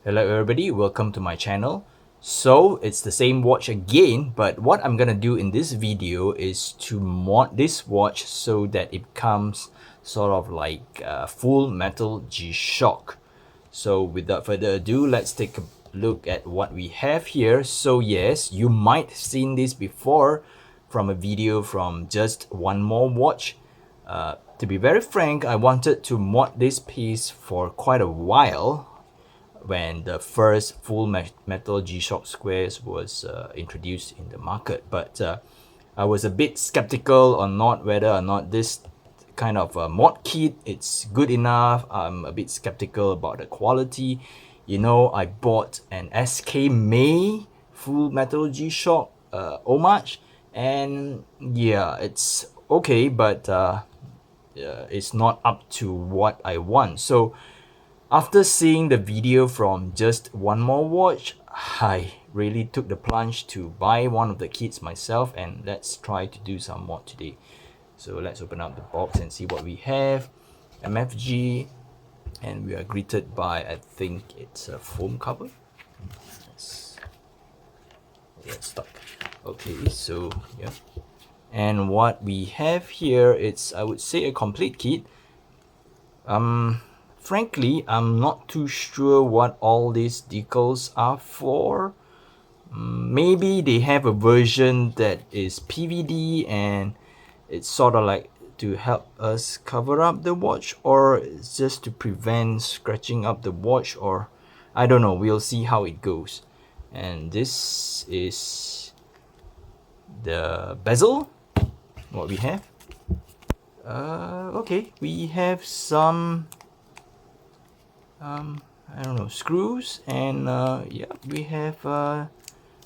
Hello everybody, welcome to my channel. So it's the same watch again, but what I'm gonna do in this video is to mod this watch so that it comes sort of like full metal G-Shock. So without further ado, let's take a look at what we have here. So yes, you might have seen this before from a video from Just One More Watch. To be very frank, I wanted to mod this piece for quite a while when the first full metal G-Shock squares was introduced in the market. But I was a bit skeptical on not whether or not this kind of mod kit it's good enough. I'm a bit skeptical about the quality. You know, I bought an SK May full metal G-Shock homage, and yeah, it's okay, but it's not up to what I want. So after seeing the video from Just One More Watch, I really took the plunge to buy one of the kits myself, and let's try to do some mod today. So let's open up the box and see what we have. MFG, and we are greeted by, I think it's a foam cover. Get stuck. Okay, so yeah. And what we have here, it's, I would say, a complete kit. Frankly, I'm not too sure what all these decals are for. Maybe they have a version that is PVD and it's sort of like to help us cover up the watch, or it's just to prevent scratching up the watch, or I don't know, we'll see how it goes. And this is the bezel, what we have. Okay, we have some I don't know, screws, and yeah, we have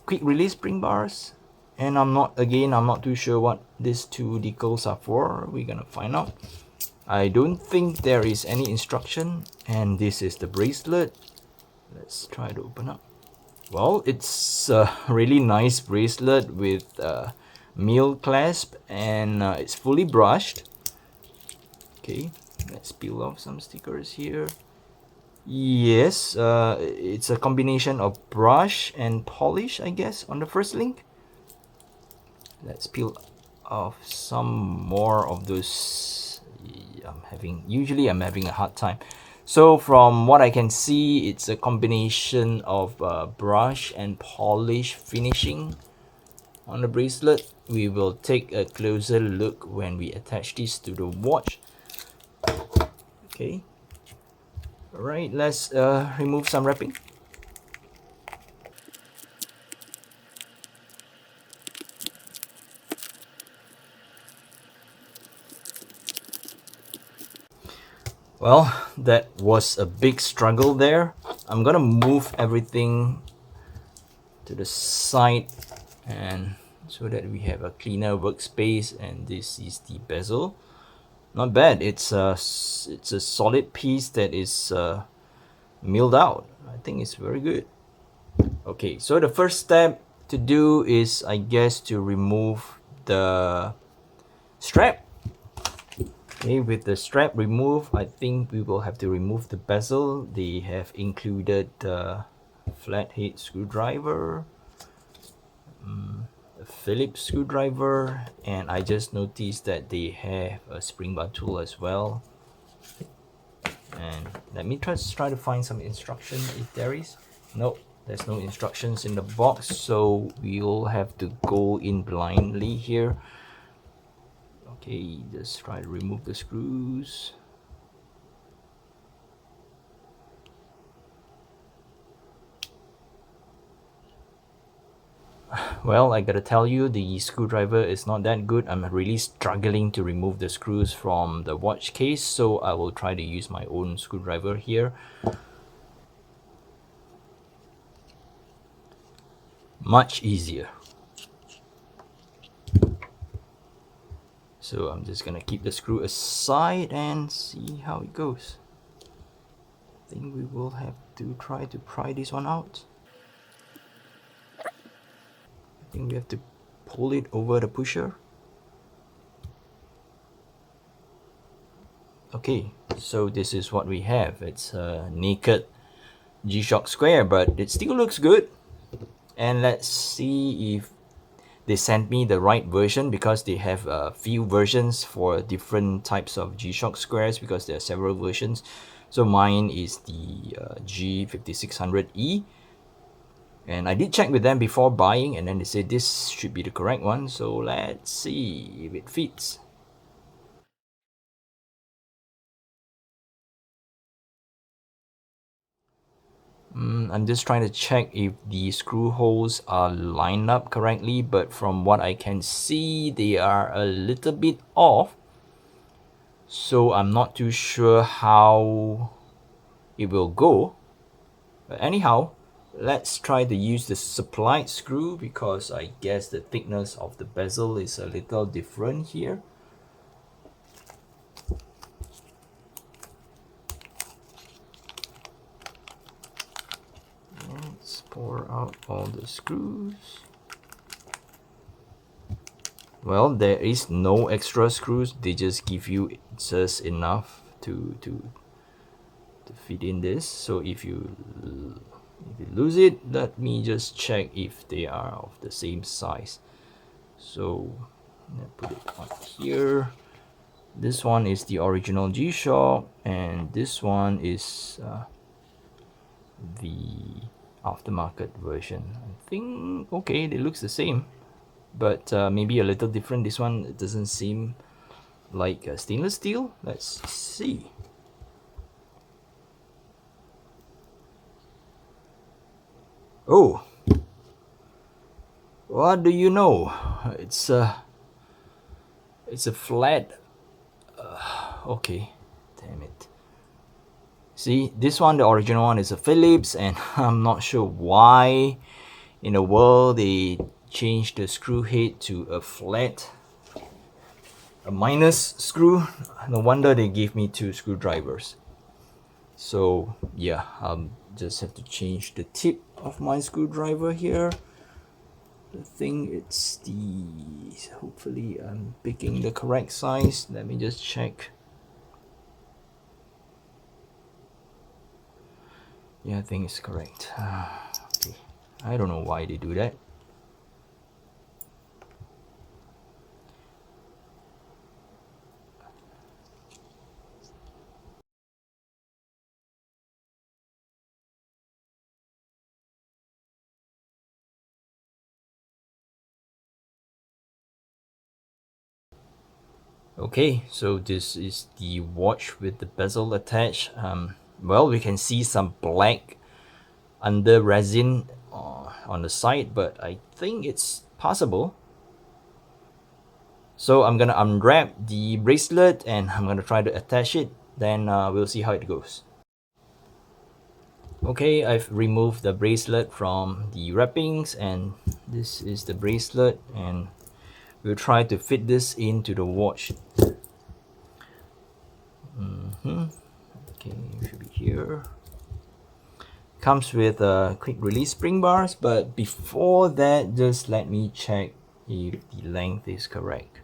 quick release spring bars, and I'm not too sure what these two decals are for. We're gonna find out. I don't think there is any instruction, and this is the bracelet. Let's try to open up. Well, it's a really nice bracelet with meal clasp, and it's fully brushed. Okay, let's peel off some stickers here. Yes, it's a combination of brush and polish, I guess, on the first link. Let's peel off some more of those. Usually I'm having a hard time. So from what I can see, it's a combination of brush and polish finishing on the bracelet. We will take a closer look when we attach this to the watch. Okay. Alright, let's remove some wrapping. Well, that was a big struggle there. I'm gonna move everything to the side, and so that we have a cleaner workspace. And this is the bezel. Not bad. It's a solid piece that is milled out. I think it's very good. Okay, so the first step to do is, I guess, to remove the strap. Okay, with the strap removed, I think we will have to remove the bezel. They have included the flathead screwdriver, a Phillips screwdriver, and I just noticed that they have a spring bar tool as well. And let me try to find some instruction if there is. Nope, there's no instructions in the box, so we'll have to go in blindly here. Okay, just try to remove the screws. Well, I gotta tell you, the screwdriver is not that good. I'm really struggling to remove the screws from the watch case, so I will try to use my own screwdriver here. Much easier. So I'm just gonna keep the screw aside and see how it goes. I think we will have to try to pry this one out. I think we have to pull it over the pusher. Okay, so this is what we have. It's a naked G-Shock square, but it still looks good. And let's see if they sent me the right version, because they have a few versions for different types of G-Shock squares, because there are several versions. So mine is the G5600E, and I did check with them before buying, and then they said this should be the correct one. So let's see if it fits. I'm just trying to check if the screw holes are lined up correctly, but from what I can see, they are a little bit off. So I'm not too sure how it will go. But anyhow, let's try to use the supplied screw, because I guess the thickness of the bezel is a little different here. Let's pour out all the screws. Well, there is no extra screws. They just give you just enough to fit in this. So if you lose it, let me just check if they are of the same size. So I put it on here. This one is the original G-Shock, and this one is the aftermarket version. I think okay, it looks the same, but maybe a little different. This one, it doesn't seem like stainless steel. Let's see. Oh, what do you know? It's a flat. Okay, damn it. See, this one, the original one, is a Phillips, and I'm not sure why in the world they changed the screw head to a flat, a minus screw. No wonder they gave me two screwdrivers. So yeah, just have to change the tip of my screwdriver here. I think it's the, hopefully I'm picking the correct size. Let me just check. Yeah, I think it's correct. Okay. I don't know why they do that. Okay, so this is the watch with the bezel attached. Well, we can see some black under resin on the side, but I think it's passable. So I'm gonna unwrap the bracelet and I'm gonna try to attach it. Then we'll see how it goes. Okay, I've removed the bracelet from the wrappings, and this is the bracelet, and we'll try to fit this into the watch. Okay, it should be here. Comes with quick release spring bars, but before that, just let me check if the length is correct.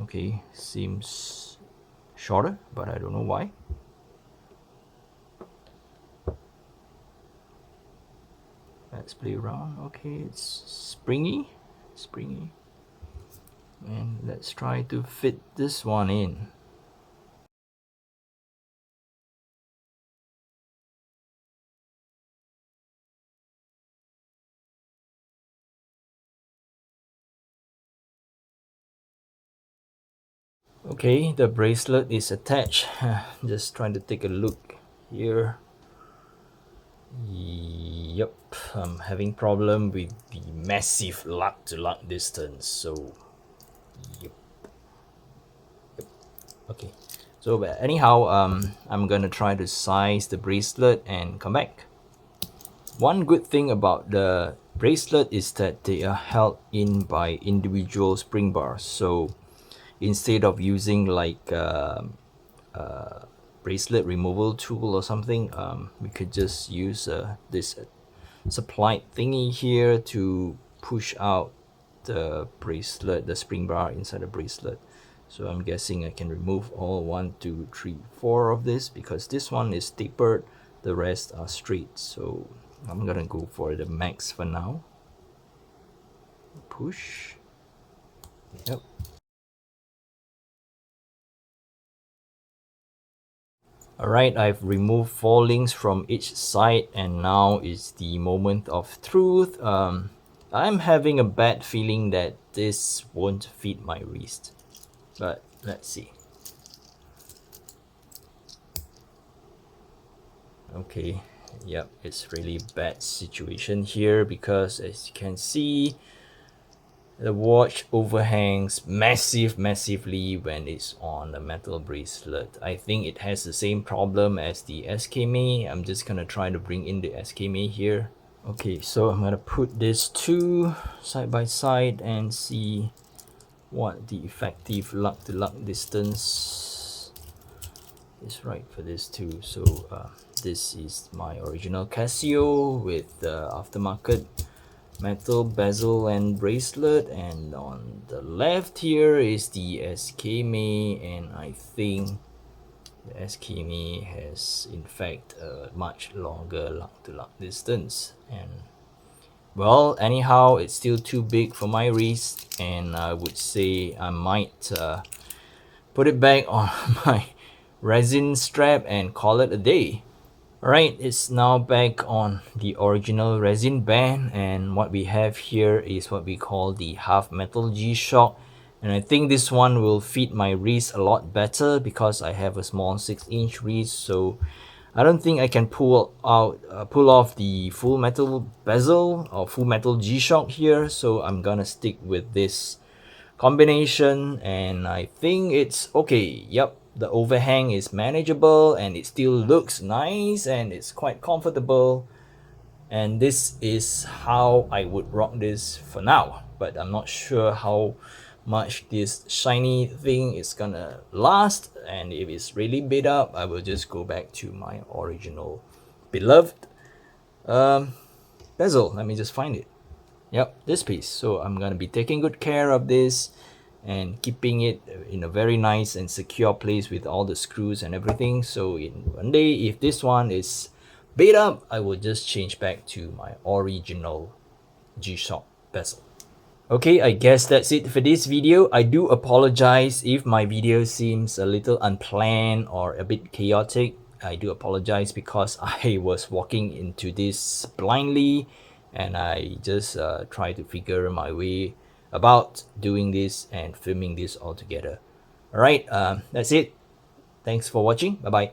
Okay, seems shorter, but I don't know why. Let's play around. Okay, it's springy, and let's try to fit this one in. Okay, the bracelet is attached. Just trying to take a look here. Yep, I'm having problem with the massive lug to lug distance. So, yep. Okay. So, but anyhow, I'm gonna try to size the bracelet and come back. One good thing about the bracelet is that they are held in by individual spring bars. So instead of using like bracelet removal tool or something, we could just use this supplied thingy here to push out the bracelet, the spring bar inside the bracelet. So I'm guessing I can remove all 1, 2, 3, 4 of this, because this one is tapered, the rest are straight. So I'm gonna go for the max for now. Push. Yep. Alright, I've removed 4 links from each side, and now is the moment of truth. I'm having a bad feeling that this won't fit my wrist, but let's see. Okay, yep, it's really bad situation here, because as you can see, the watch overhangs massively when it's on a metal bracelet. I think it has the same problem as the SKMA. I'm just gonna try to bring in the SKMA here. Okay, so I'm gonna put these two side by side and see what the effective lug to lug distance is right for this two. So this is my original Casio with the aftermarket metal bezel and bracelet, and on the left here is the SKMA, and I think the SKMA has in fact a much longer lug to lug distance. And well, anyhow, it's still too big for my wrist, and I would say I might put it back on my resin strap and call it a day. Alright, it's now back on the original resin band, and what we have here is what we call the half metal G-Shock, and I think this one will fit my wrist a lot better because I have a small 6-inch wrist. So I don't think I can pull off the full metal bezel or full metal G-Shock here, so I'm gonna stick with this combination, and I think it's okay. Yep, the overhang is manageable and it still looks nice and it's quite comfortable, and this is how I would rock this for now. But I'm not sure how much this shiny thing is gonna last, and if it's really beat up, I will just go back to my original beloved bezel. Let me just find it. Yep, this piece. So I'm gonna be taking good care of this and keeping it in a very nice and secure place with all the screws and everything. So in one day, if this one is beat up, I will just change back to my original G-Shock bezel. Okay, I guess that's it for this video. I do apologize if my video seems a little unplanned or a bit chaotic. I do apologize because I was walking into this blindly, and I just try to figure my way about doing this and filming this all together. Alright, that's it. Thanks for watching. Bye bye.